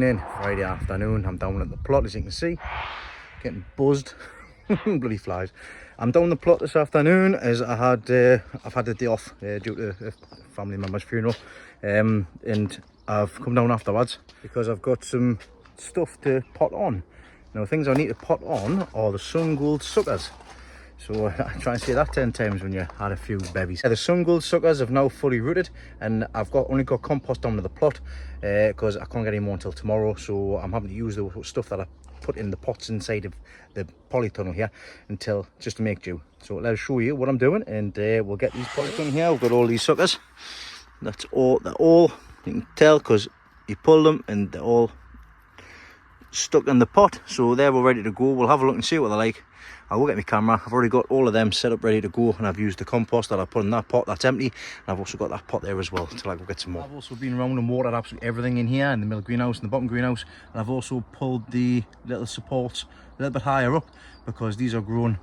evening, Friday afternoon. I'm down at the plot, as you can see, getting buzzed. Bloody flies. I'm down the plot this afternoon as I've had the day off due to a family member's funeral, and I've come down afterwards because I've got some stuff to pot on. Now, things I need to pot on are the Sungold suckers. So I try and say that 10 times when you had a few bevies. The Sungold suckers have now fully rooted, and I've only got compost down to the plot because I can't get any more until tomorrow. So I'm having to use the stuff that I put in the pots inside of the polytunnel here until just to make do. So let's show you what I'm doing, and we'll get these pots done here. I've got all these suckers. That's all. They're all, you can tell because you pull them and they're all stuck in the pot. So they're all ready to go. We'll have a look and see what they're like. I'll go get my camera. I've already got all of them set up ready to go, and I've used the compost that I put in that pot that's empty, and I've also got that pot there as well till I go get some more. I've also been around and watered absolutely everything in here, in the middle greenhouse and the bottom greenhouse, and I've also pulled the little supports a little bit higher up because these are grown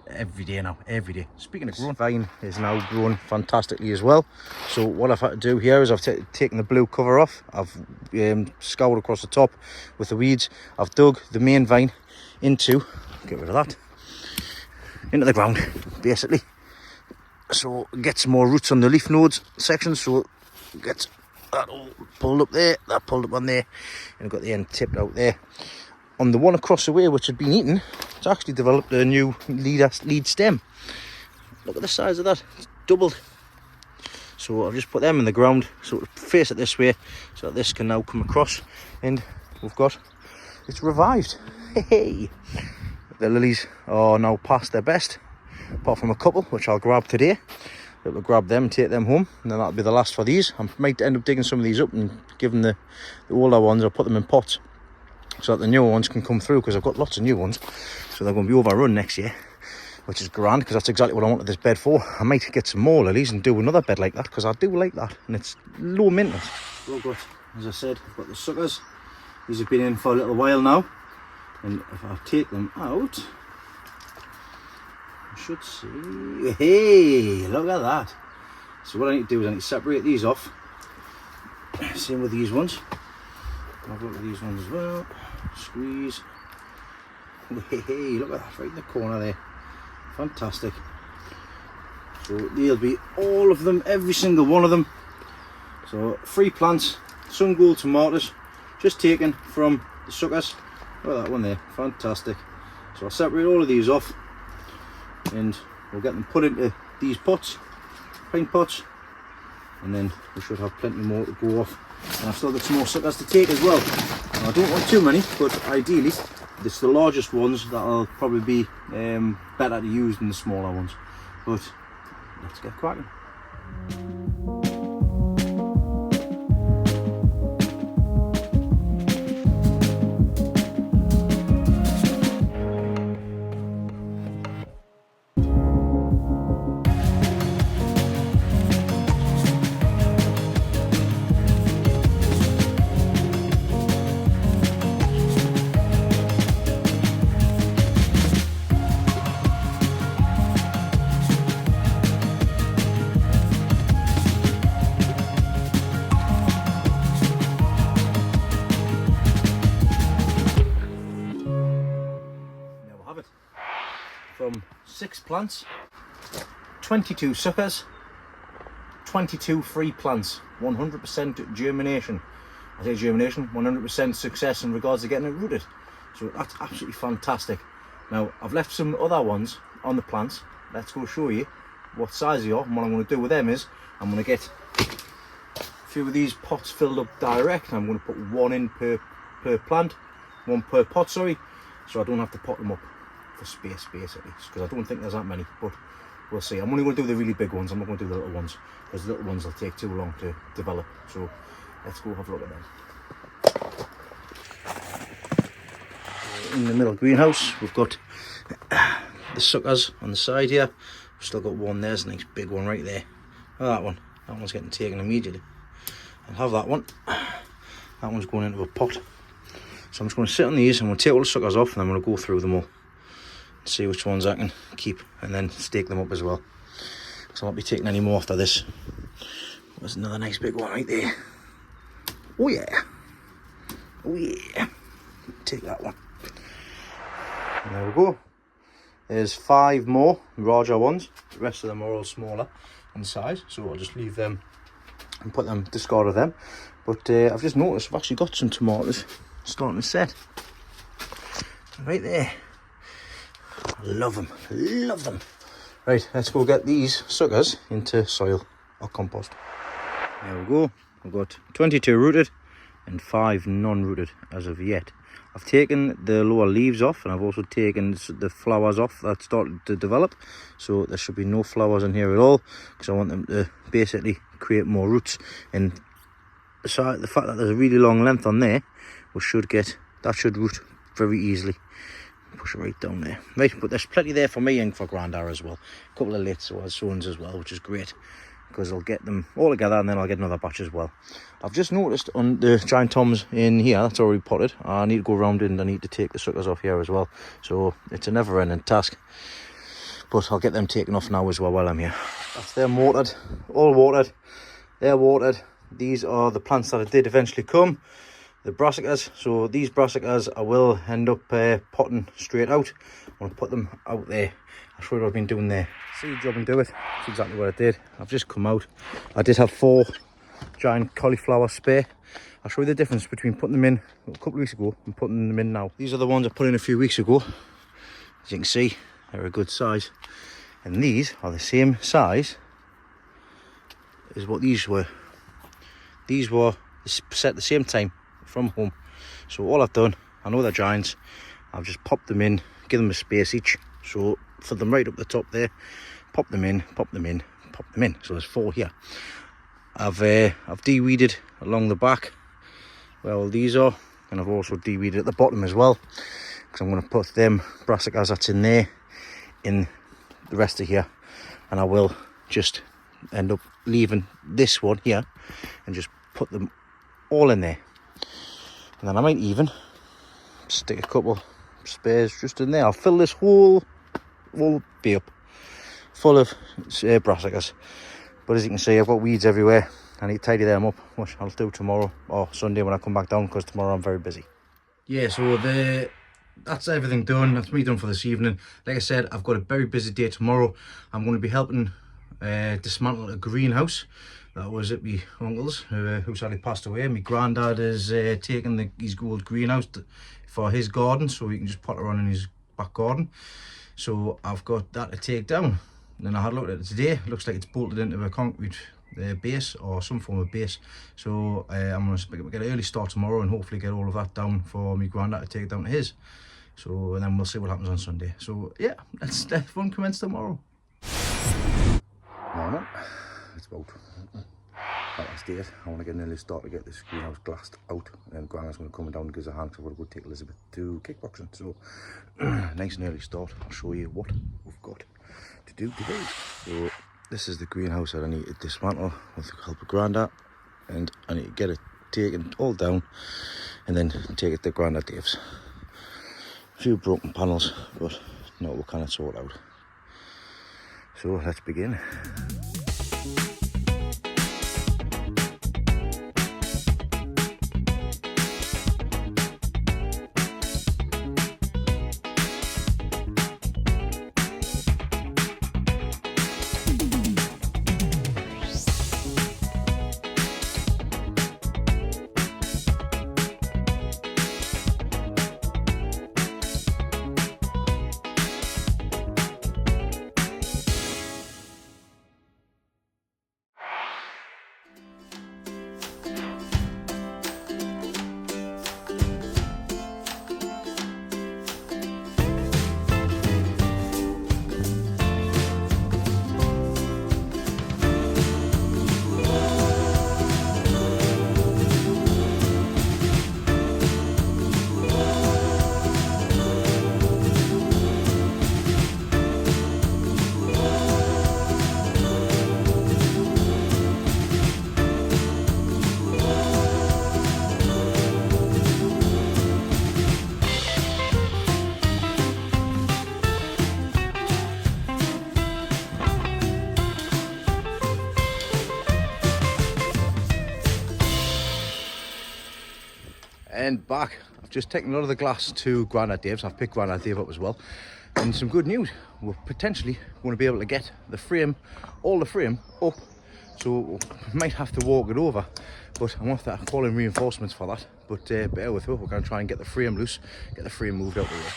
every day now, every day. Speaking of growing, vine is now growing fantastically as well. So what I've had to do here is I've taken the blue cover off. I've scoured across the top with the weeds. I've dug the main vine into, get rid of that, into the ground basically, so get some more roots on the leaf nodes section. So get that all pulled up there, that pulled up on there, and I've got the end tipped out there. On the one across the way which had been eaten, it's actually developed a new lead stem. Look at the size of that, it's doubled. So I've just put them in the ground so to face it this way, so that this can now come across, and we've got, it's revived. Hey, the lilies are now past their best, apart from a couple which I'll grab today. We'll grab them, take them home, and then that'll be the last for these. I might end up digging some of these up and giving the older ones, I'll put them in pots so that the newer ones can come through, because I've got lots of new ones, so they're going to be overrun next year, which is grand because that's exactly what I wanted this bed for. I might get some more lilies and do another bed like that because I do like that, and it's low maintenance. So I've got, as I said, I've got the suckers. These have been in for a little while now, and if I take them out, I should see, hey, look at that. So what I need to do is I need to separate these off. Same with these ones. I've looked at these ones as well. Squeeze. Hey, look at that, right in the corner there. Fantastic. So there'll be all of them, every single one of them. So 3 plants, Sungold tomatoes, just taken from the suckers. Look at that one there, fantastic. So I'll separate all of these off, and we'll get them put into these pots, pint pots, and then we should have plenty more to go off. And I've still got some more suckers to take as well. Now, I don't want too many, but ideally it's the largest ones that'll probably be better to use than the smaller ones. But let's get cracking. From 6 plants, 22 suckers, 22 free plants, 100% germination. I say germination, 100% success in regards to getting it rooted. So that's absolutely fantastic. Now I've left some other ones on the plants. Let's go show you what size they are, and what I'm going to do with them is I'm going to get a few of these pots filled up direct. I'm going to put 1 in per plant, 1 per pot, sorry, so I don't have to pot them up for space basically, because I don't think there's that many, but we'll see. I'm only going to do the really big ones, I'm not going to do the little ones, because the little ones will take too long to develop. So let's go have a look at them. In the middle greenhouse we've got the suckers on the side here. We've still got one, there's a nice big one right there. Oh, that one's getting taken immediately. I'll have that one. That one's going into a pot. So I'm just going to sit on these, and we'll take all the suckers off, and I'm going to go through them all, see which ones I can keep, and then stake them up as well, because I won't be taking any more after this. There's another nice big one right there. Oh yeah, Oh yeah, take that one. And there we go. There's 5 more larger ones. The rest of them are all smaller in size, so I'll just leave them and put them, discard of them. But I've just noticed I've actually got some tomatoes starting to set right there. Love them, love them. Right, let's go get these suckers into soil or compost. There we go. I've got 22 rooted and 5 non-rooted as of yet. I've taken the lower leaves off, and I've also taken the flowers off that started to develop, so there should be no flowers in here at all, because I want them to basically create more roots. And so the fact that there's a really long length on there, we should get that, should root very easily. Push it right down there. Right, but there's plenty there for me and for Grandad as well. A couple of late sowings as well, which is great, because I'll get them all together and then I'll get another batch as well. I've just noticed on the giant toms in here, that's already potted. I need to go around and I need to take the suckers off here as well. So it's a never-ending task. But I'll get them taken off now as well while I'm here. That's them watered, all watered. They're watered. These are the plants that did eventually come. The brassicas. So these brassicas I will end up potting straight out. I'm going to put them out there. That's what I've been doing there. Seed job and do it. That's exactly what I did. I've just come out. I did have 4 giant cauliflower spare. I'll show you the difference between putting them in a couple of weeks ago and putting them in now. These are the ones I put in a few weeks ago. As you can see, they're a good size. And these are the same size as what these were. These were set at the same time from home. So all I've done, I know they're giants, I've just popped them in, give them a space each. So for them right up the top there, pop them in, pop them in, pop them in. So there's 4 here. I've de-weeded along the back where all these are, and I've also de-weeded at the bottom as well, because I'm going to put them brassicas that's in there in the rest of here, and I will just end up leaving this one here and just put them all in there. And then I might even stick a couple spares just in there. I'll fill this whole bay up full of brassicas. But as you can see, I've got weeds everywhere. I need to tidy them up, which I'll do tomorrow or Sunday when I come back down, because tomorrow I'm very busy. Yeah, so that's everything done. That's me done for this evening. Like I said, I've got a very busy day tomorrow. I'm going to be helping dismantle a greenhouse that was at my uncle's, who sadly passed away. My granddad is taking his old greenhouse for his garden, so he can just pot it on in his back garden. So I've got that to take down. And then I had a look at it today. It looks like it's bolted into a concrete base or some form of base. So I'm going to get an early start tomorrow and hopefully get all of that down for my granddad to take it down to his. So, and then we'll see what happens on Sunday. So yeah, let's fun commence tomorrow. Morning. It's about that state. I want to get an early start to get this greenhouse glassed out, and Grandma's going to come down and give us a hand, because I've got to go take Elizabeth to kickboxing. So nice and early start. I'll show you what we've got to do today. So this is the greenhouse that I need to dismantle with the help of Grandad, and I need to get it taken all down and then take it to Grandad Dave's. A few broken panels, but no, we cannot sort out. So let's begin. And back. I've just taken a lot of the glass to Grandad Dave's. I've picked Grandad Dave up as well. And some good news. We're potentially going to be able to get the frame, all the frame up. So we might have to walk it over. But I'm going to have to call in reinforcements for that. But bear with me. We're going to try and get the frame loose, get the frame moved out of the way.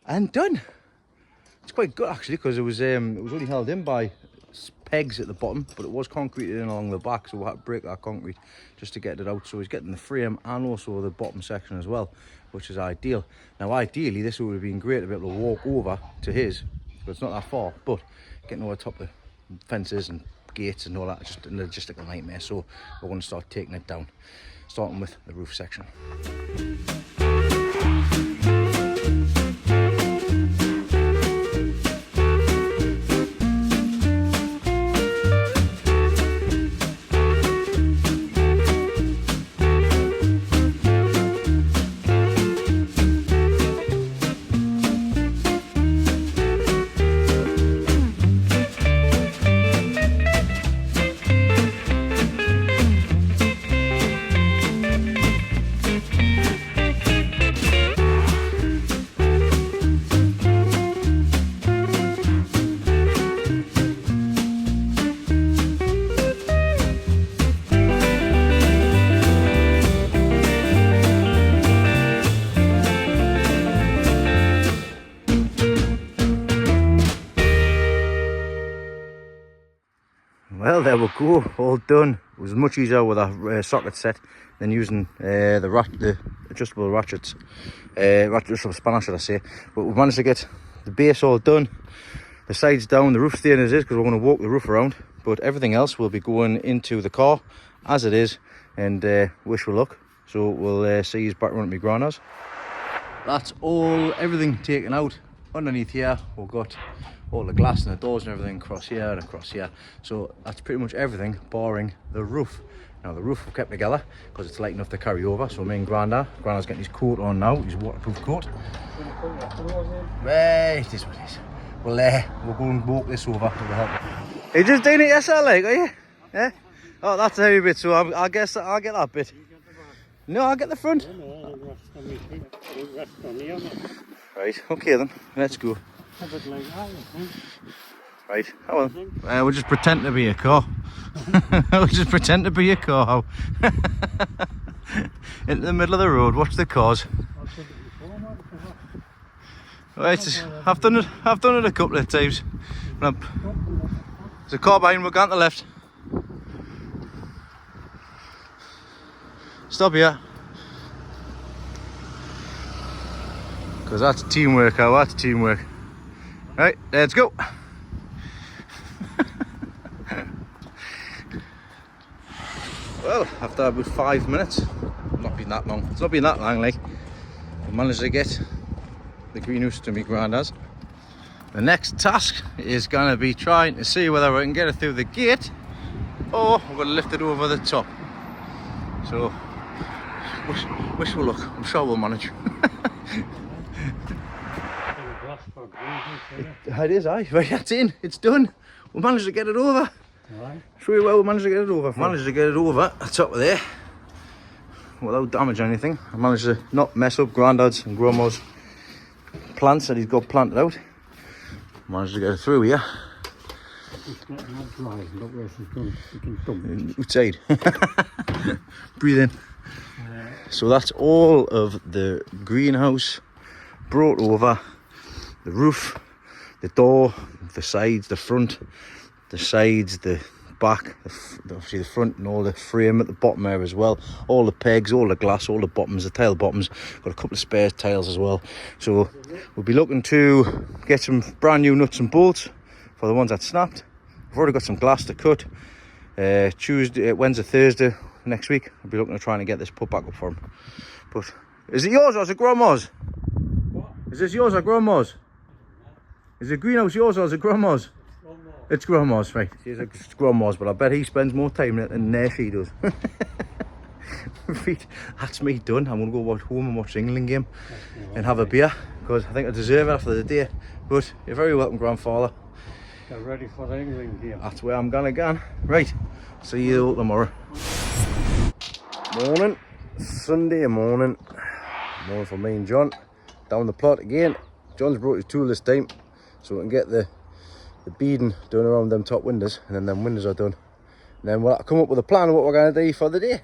And done. It's quite good actually, because it was only held in by pegs at the bottom, but it was concreted in along the back, so we had to break that concrete just to get it out. So he's getting the frame and also the bottom section as well, which is ideal. Now ideally this would have been great to be able to walk over to his, but it's not that far, but getting over the top of the fences and gates and all that, just a logistical nightmare. So we're going to start taking it down, starting with the roof section. Well, there we go, all done. It was much easier with a socket set than using the adjustable ratchets, adjustable spanner should I say. But we managed to get the base all done, the sides down, the roof staying as is because we're going to walk the roof around. But everything else will be going into the car as it is, and wish we luck. So we'll see you back around at my grandma's. That's everything taken out underneath here. We've got all the glass and the doors and everything across here and across here. So that's pretty much everything barring the roof. Now the roof we've kept together because it's light enough to carry over. So me and Grandad's getting his coat on now, his waterproof coat. Right, it is what it is. We'll go and walk this over. Are you just doing it yourself, like, are you? Yeah? Oh, that's a heavy bit, so I guess I'll get that bit. No, I'll get the front. Right, okay then, let's go. Right, oh well, we'll just pretend to be a car. We'll just pretend to be a car. Into the middle of the road, watch the cars. Right, I've done it a couple of times. There's a car behind, we're going to the left. Stop here. Because that's teamwork, that's teamwork. Right, let's go. Well, after about 5 minutes, not been that long, it's not been that long, like, we managed to get the greenhouse to my Grandad's. The next task is going to be trying to see whether we can get it through the gate or we're going to lift it over the top. So, wish we luck, I'm sure we'll manage. It is, aye. Right, that's in. It's done. We managed to get it over. Right. Show you well, we managed to get it over. Managed to get it over the top of there without damage or anything. I managed to not mess up Grandad's and Grandma's plants that he's got planted out. Managed to get it through here. It's not dry, look where she's gone. You can dump it. Outside. Breathe in. So that's all of the greenhouse brought over. The roof, the door, the sides, the front, the sides, the back, obviously the front and all the frame at the bottom there as well. All the pegs, all the glass, all the bottoms, the tile bottoms. Got a couple of spare tiles as well. So we'll be looking to get some brand new nuts and bolts for the ones that snapped. I've already got some glass to cut. Tuesday, Wednesday, Thursday next week, I'll be looking at trying to get this put back up for him. But is it yours or is it Grandma's? What? Is this yours or Grandma's? Is the greenhouse yours or is it Grandma's? It's Grandma's, right. It's Grandma's, but I bet he spends more time in it than she does. Right, that's me done. I'm going to go home and watch the England game and have a beer, because I think I deserve it after the day. But you're very welcome, Grandfather. You're ready for the England game. That's where I'm going again. Right, see you all tomorrow. Morning, Sunday morning. Morning for me and John. Down the plot again. John's brought his tool this time, so we can get the beading done around them top windows, and then them windows are done. And then we'll come up with a plan of what we're going to do for the day.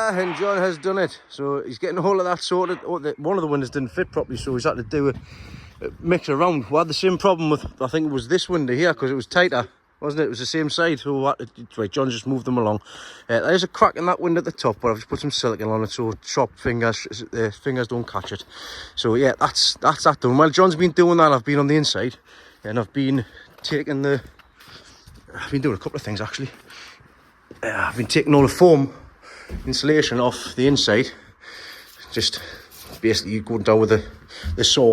And John has done it, so he's getting all of that sorted. One of the windows didn't fit properly, so he's had to do a mix around. We had the same problem with, I think it was this window here, because it was tighter, wasn't it? It was the same side, so right, John just moved them along. There's a crack in that window at the top, but I've just put some silicone on it so sharp fingers don't catch it. So yeah, that's that done. While John's been doing that, I've been on the inside, and I've been doing a couple of things actually. I've been taking all the foam insulation off the inside, just basically going down with the saw,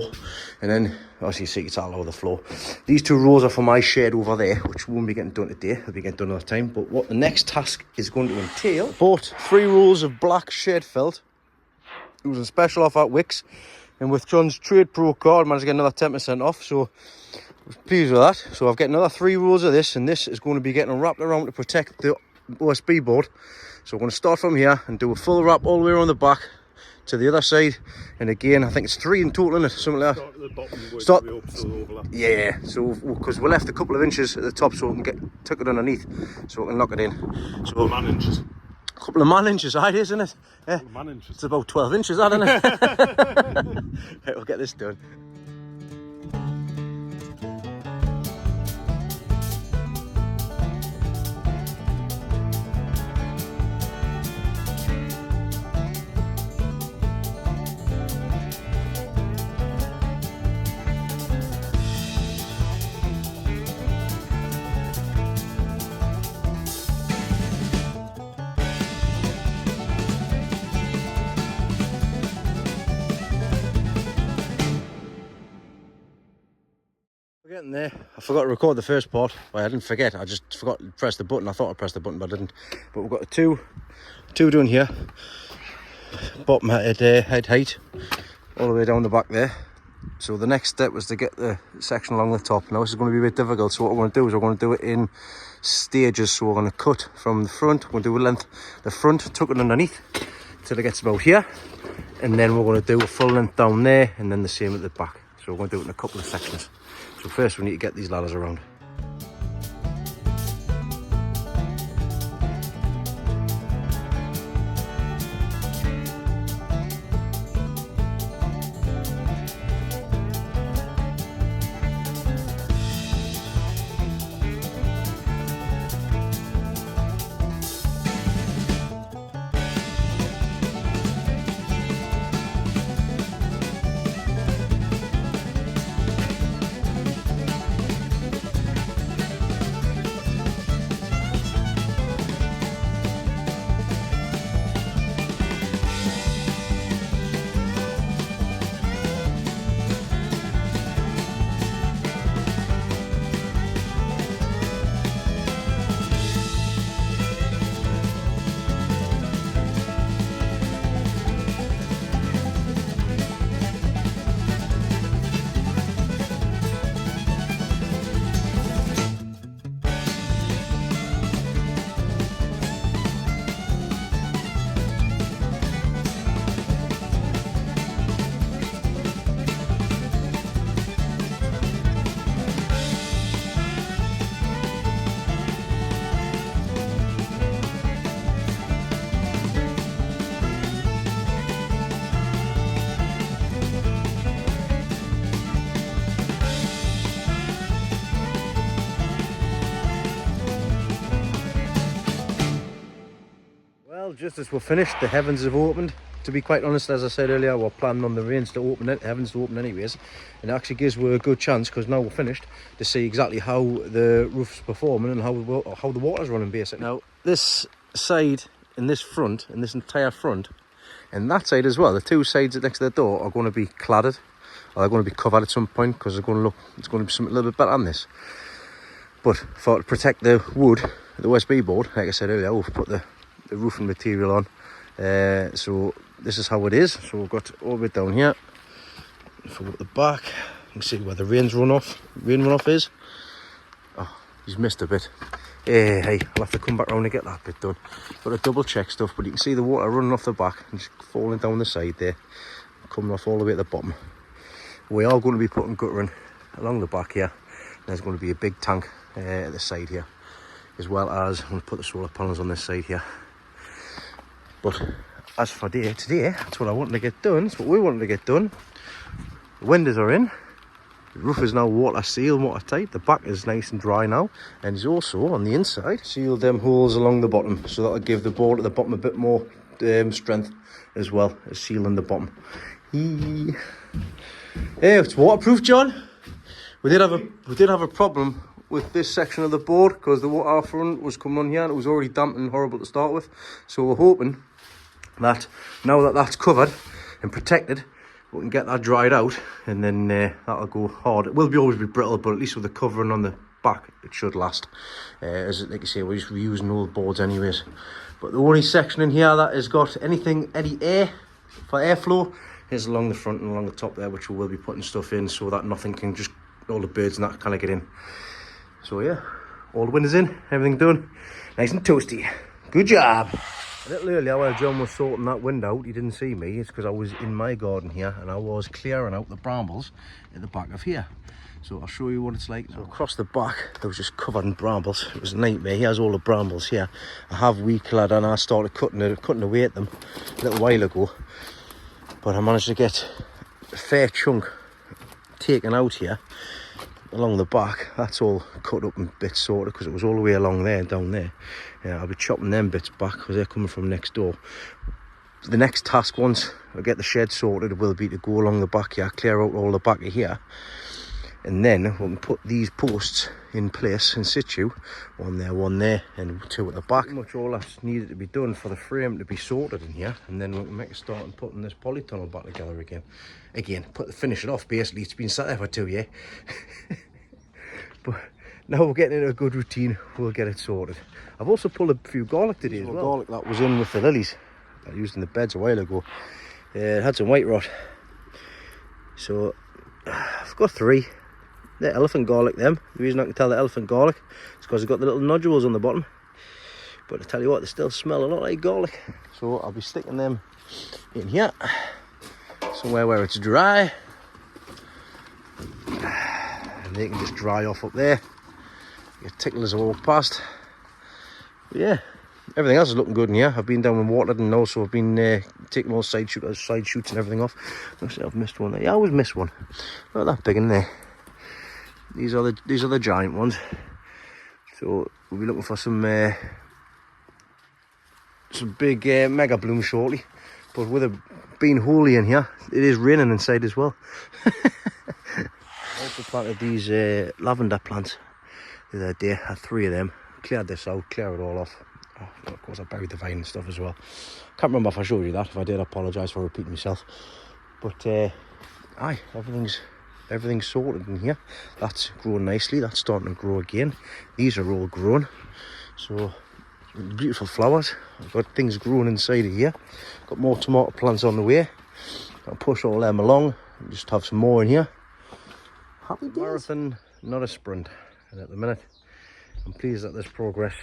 and then obviously you see it's all over the floor. These two rows are for my shed over there, which won't be getting done today, they'll be getting done another time. But what the next task is going to entail, bought 3 rolls of black shed felt. It was a special off at Wicks, and with John's Trade Pro card I managed to get another 10% off, so I was pleased with that. So I've got another 3 rolls of this, and this is going to be getting wrapped around to protect the OSB board. So we're going to start from here and do a full wrap all the way around the back to the other side. And again, I think it's 3 in total, isn't it? Something like that. Start at the bottom, start, up to the overlap. yeah, so because we left a couple of inches at the top so we can tuck it underneath, so we can knock it in. So man inches. A couple of man inches, that is, isn't it? Yeah. Man inches. It's about 12 inches, that, isn't it? Right, we'll get this done. We're getting there. I forgot to record the first part. Well, I didn't forget, I just forgot to press the button. I thought I pressed the button, but I didn't. But we've got the two done here. Bottom head height, all the way down the back there. So the next step was to get the section along the top. Now this is going to be a bit difficult, so what we're going to do is we're going to do it in stages. So we're going to cut from the front, we're going to do a length, the front, tuck it underneath till it gets about here. And then we're going to do a full length down there, and then the same at the back. So we're going to do it in a couple of sections. So first we need to get these ladders around. just as we're finished, the heavens have opened. To be quite honest, as I said earlier, we're planning on the rains to open it, heavens to open anyways. And it actually gives us a good chance, because now we're finished, to see exactly how the roof's performing and how the water's running basically. Now, this side and this front, and this entire front, and that side as well, the two sides next to the door are going to be cladded, or they're going to be covered at some point, because it's going to be something a little bit better than this. But to protect the wood, the OSB board, like I said earlier, we've put the roofing material on. So this is how it is. So we've got all the way down here. If we go at the back, you can see where the rain runoff is. Oh, he's missed a bit. Hey, I'll have to come back round to get that bit done. Got to double check stuff, but you can see the water running off the back and just falling down the side there, coming off all the way at the bottom. We are going to be putting guttering along the back here. There's going to be a big tank at the side here, as well as I'm going to put the solar panels on this side here. But as for today, that's what I wanted to get done. That's what we wanted to get done. The windows are in. The roof is now water sealed, watertight. The back is nice and dry now. And he's also, on the inside, sealed them holes along the bottom. So that'll give the board at the bottom a bit more strength, as well as sealing the bottom. Hey, it's waterproof, John. We did have a problem with this section of the board, because the water front was coming on here and it was already damp and horrible to start with. So we're hoping that now that that's covered and protected, we can get that dried out, and then that'll go hard. It will always be brittle, but at least with the covering on the back, it should last. As like I say, we're just reusing old boards anyways. But the only section in here that has got any air for airflow is along the front and along the top there, which we will be putting stuff in so that nothing can just, all the birds and that kind of get in. So yeah, all the windows in, everything done, nice and toasty. Good job. A little earlier while John was sorting that window out, he didn't see me. It's because I was in my garden here and I was clearing out the brambles at the back of here. So I'll show you what it's like. So across the back, it was just covered in brambles. It was a nightmare. He has all the brambles here. I have weed clad and I started cutting away at them a little while ago. But I managed to get a fair chunk taken out here along the back. That's all cut up in bits sorted, because it was all the way along there, down there. Yeah, I'll be chopping them bits back because they're coming from next door. The next task, once I get the shed sorted, will be to go along the back here, clear out all the back of here, and then we can put these posts in place in situ, one there and two at the back. Pretty much all that's needed to be done for the frame to be sorted in here, and then we can make a start on putting this polytunnel back together again, finish it off. Basically, it's been sat there for 2 years. But now we're getting into a good routine, we'll get it sorted. I've also pulled a few garlic today as well. Garlic that was in with the lilies I used in the beds a while ago. It had some white rot, so I've got 3. They're elephant garlic, them. The reason I can tell they're elephant garlic is because they've got the little nodules on the bottom. But I tell you what, they still smell a lot like garlic. So I'll be sticking them in here, somewhere where it's dry. And they can just dry off up there. Get tickled as I walk past. But yeah, everything else is looking good in here. I've been down and watered, and also I've been taking all side shoots and everything off. I've missed one there. Yeah, I always miss one. Not that big in there. These are the giant ones. So we'll be looking for some big mega blooms shortly. But with it being holy in here, it is raining inside as well. I also planted these lavender plants the other day. I had 3 of them. Cleared this out, clear it all off. Oh, of course I buried the vine and stuff as well. Can't remember if I showed you that. If I did, I apologise for repeating myself. But aye, everything's sorted in here. That's growing nicely. That's starting to grow again. These are all grown. So beautiful flowers. I've got things growing inside of here. Got more tomato plants on the way. I'll push all them along and just have some more in here. Happy days. Marathon, not a sprint. And at the minute, I'm pleased that there's progress,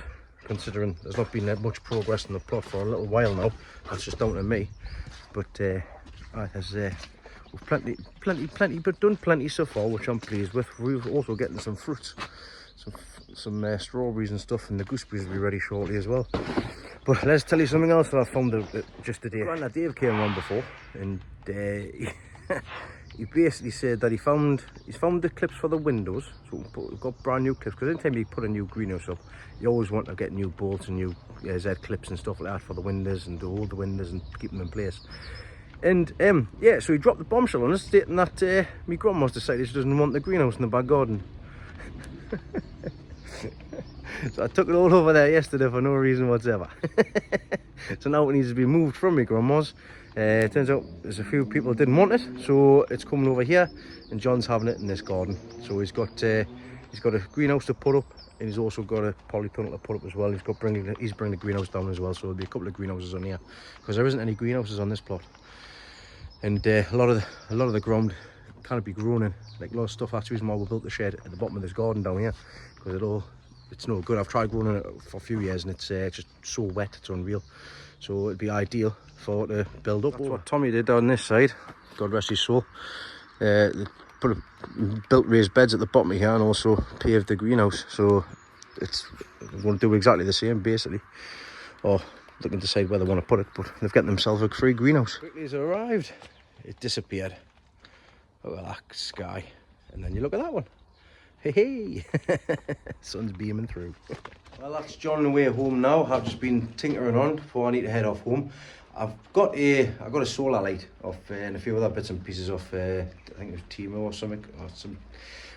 considering there's not been that much progress in the plot for a little while now. That's just down to me. But we've done plenty so far, which I'm pleased with. We're also getting some fruits, some strawberries and stuff, and the gooseberries will be ready shortly as well. But let's tell you something else that I found just today. Granddad Dave came around before, and he basically said that he's found the clips for the windows, so we've got brand new clips, because anytime you put a new greenhouse up, you always want to get new bolts and new Z clips and stuff like that for the windows, and to hold the windows and keep them in place. And yeah, so he dropped the bombshell on us, stating that my grandma's decided she doesn't want the greenhouse in the back garden. So I took it all over there yesterday for no reason whatsoever. So now it needs to be moved from my grandma's. It turns out there's a few people that didn't want it, so it's coming over here, and John's having it in this garden. So he's got a greenhouse to put up, and he's also got a polytunnel to put up as well. He's bringing the greenhouse down as well, so there'll be a couple of greenhouses on here, because there isn't any greenhouses on this plot. And a lot of the ground can't be grown in. Like a lot of stuff, that's the reason why we built the shed at the bottom of this garden down here, because it's no good. I've tried growing it for a few years, and it's just so wet, it's unreal. So it'd be ideal for it to build up. That's what Tommy did on this side, God rest his soul. They built raised beds at the bottom of here, and also paved the greenhouse. So it's going to do exactly the same basically, or looking to decide where they want to put it, but they've got themselves a free greenhouse. Quickly as it arrived, it disappeared. Look at that sky, and then you look at that one. Hey, hey. Sun's beaming through. Well, that's John on the way home now. I've just been tinkering on before I need to head off home. I've got a solar light off and a few other bits and pieces off I think it was Timo or something, or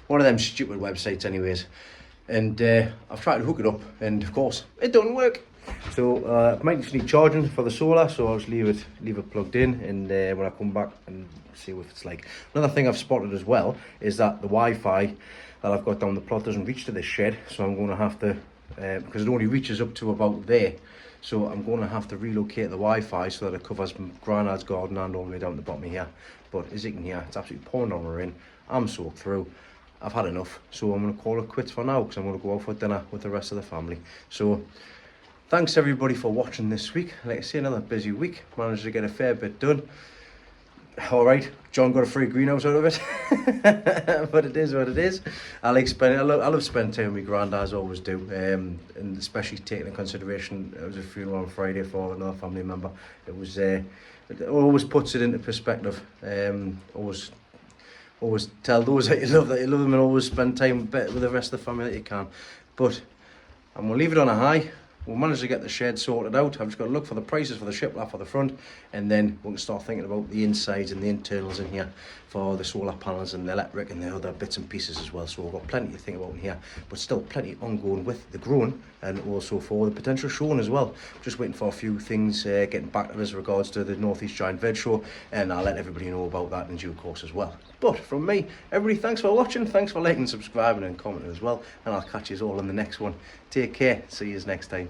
one of them stupid websites anyways. And I've tried to hook it up, and of course it doesn't work. So I might just need charging for the solar, so I'll just leave it plugged in, and when I come back and see what it's like. Another thing I've spotted as well is that the Wi-Fi that I've got down the plot doesn't reach to this shed, so I'm going to have to, because it only reaches up to about there, so I'm going to have to relocate the Wi-Fi so that it covers Grandad's garden and all the way down the bottom of here. But as you can hear, it's absolutely pouring down the rain. I'm soaked through. I've had enough, so I'm going to call it quits for now, because I'm going to go out for dinner with the rest of the family. So thanks everybody for watching this week. Like I say, another busy week. Managed to get a fair bit done. All right, John got a free greenhouse out of it, but it is what it is. I love spending time with my granddad, as I always do, and especially taking into consideration it was a funeral on Friday for another family member. It was it always puts it into perspective. Always tell those that you love them, and always spend time with the rest of the family that you can. But I'm gonna leave it on a high. We'll manage to get the shed sorted out. I've just got to look for the prices for the shiplap for the front, and then we can start thinking about the insides and the internals in here for the solar panels and the electric and the other bits and pieces as well. So we've got plenty to think about in here, but still plenty ongoing with the growing, and also for the potential showing as well. Just waiting for a few things getting back to us as regards to the Northeast Giant Veg Show, and I'll let everybody know about that in due course as well. But from me, everybody, thanks for watching, thanks for liking, subscribing and commenting as well, and I'll catch you all in the next one. Take care, see you next time.